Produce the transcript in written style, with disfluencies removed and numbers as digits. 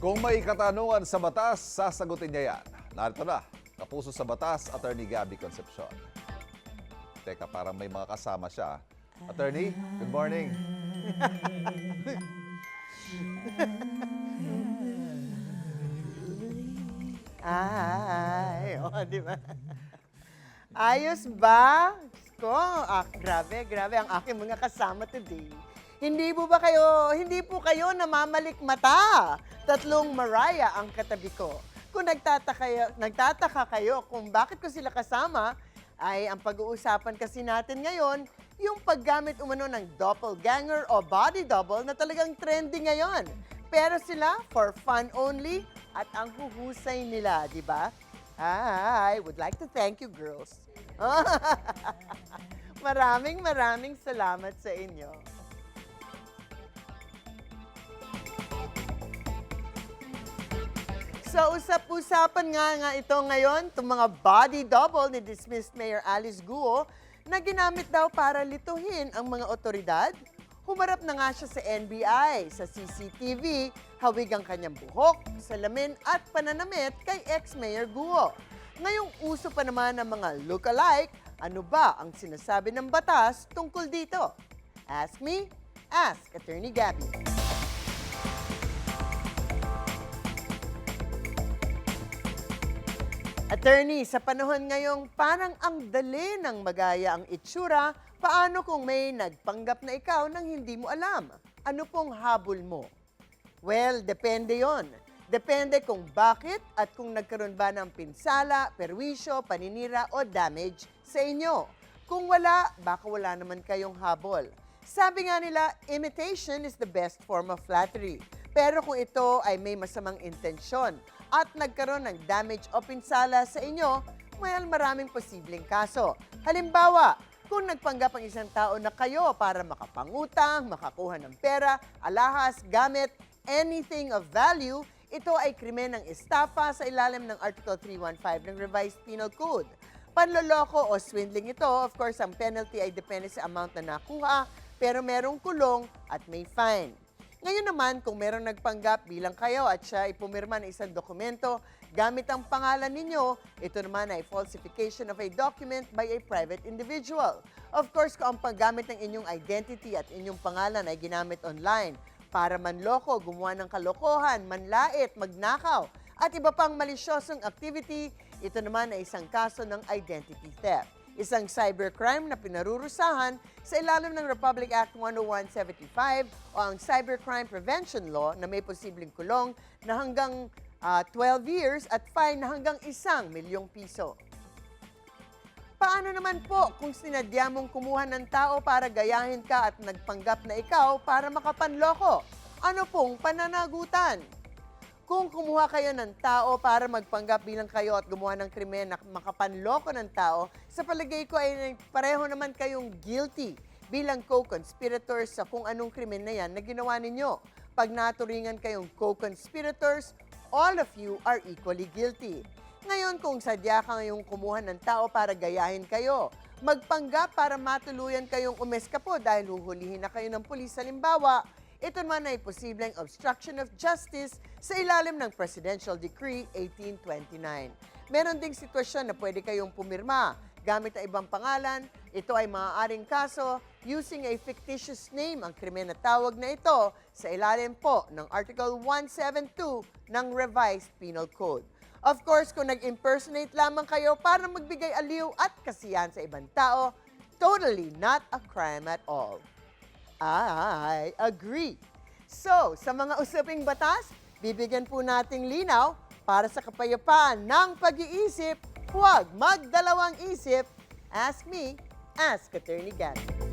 Kung may katanungan sa batas, sasagutin niya yan. Narito na, kapuso sa batas, Attorney Gabby Concepcion. Teka, parang may mga kasama siya. Attorney, good morning. Ay, di ba? Ayos ba? Ko, grabe ang aking mga kasama today. Hindi po kayo namamalikmata? Tatlong Mariah ang katabi ko. Kung nagtataka kayo kung bakit ko sila kasama, ay ang pag-uusapan kasi natin ngayon, yung paggamit umano ng doppelganger o body double na talagang trendy ngayon. Pero sila, for fun only, at ang huhusay nila, di ba? I would like to thank you, girls. Maraming salamat sa inyo. So, usap-usapan nga ito ngayon, itong mga body double ni dismissed Mayor Alice Guo na ginamit daw para lituhin ang mga otoridad. Humarap na nga siya sa NBI, sa CCTV, hawig ang kanyang buhok, salamin at pananamit kay ex-Mayor Guo. Ngayong uso pa naman ang mga look-alike, ano ba ang sinasabi ng batas tungkol dito? Ask me, ask Attorney Gabby. Attorney, sa panahon ngayong parang ang dali ng magaya ang itsura, paano kung may nagpanggap na ikaw nang hindi mo alam? Ano pong habol mo? Well, depende yon. Depende kung bakit at kung nagkaroon ba ng pinsala, perwisyo, paninira o damage sa inyo. Kung wala, baka wala naman kayong habol. Sabi nga nila, imitation is the best form of flattery. Pero kung ito ay may masamang intensyon at nagkaroon ng damage o pinsala sa inyo, may maraming posibleng kaso. Halimbawa, kung nagpanggap ang isang tao na kayo para makapangutang, makakuha ng pera, alahas, gamit, anything of value, ito ay krimen ng estafa sa ilalim ng Article 315 ng Revised Penal Code. Panloloko o swindling ito, of course, ang penalty ay depende sa amount na nakuha, pero merong kulong at may fine. Ngayon naman, kung merong nagpanggap bilang kayo at siya ay pumirma ng isang dokumento gamit ang pangalan ninyo, ito naman ay falsification of a document by a private individual. Of course, kung ang paggamit ng inyong identity at inyong pangalan ay ginamit online para manloko, gumawa ng kalokohan, manlait, magnakaw, at iba pang malisyosong activity, ito naman ay isang kaso ng identity theft. Isang cybercrime na pinarurusahan sa ilalim ng Republic Act 10175 o ang Cybercrime Prevention Law na may posibleng kulong na hanggang 12 years at fine na hanggang 1 milyong piso. Paano naman po kung sinadya mong kumuha ng tao para gayahin ka at nagpanggap na ikaw para makapanloko? Ano pong pananagutan? Kung kumuha kayo ng tao para magpanggap bilang kayo at gumawa ng krimen na makapanloko ng tao, sa palagay ko ay pareho naman kayong guilty bilang co-conspirators sa kung anong krimen na yan na ginawa ninyo. Pag naturingan kayong co-conspirators, all of you are equally guilty. Ngayon, kung sadya ka ngayong kumuha ng tao para gayahin kayo, magpanggap para matuluyan kayong umeskapo dahil huhulihin na kayo ng pulis halimbawa, ito naman ay posibleng obstruction of justice sa ilalim ng Presidential Decree 1829. Meron ding sitwasyon na pwede kayong pumirma gamit ang ibang pangalan. Ito ay maaaring kaso using a fictitious name. Ang krimen na tawag na ito sa ilalim po ng Article 172 ng Revised Penal Code. Of course, kung nag-impersonate lamang kayo para magbigay aliw at kasiyahan sa ibang tao, totally not a crime at all. I agree. So, sa mga usaping batas, bibigyan po nating linaw para sa kapayapaan ng pag-iisip, huwag magdalawang isip. Ask me, ask Attorney Gabby.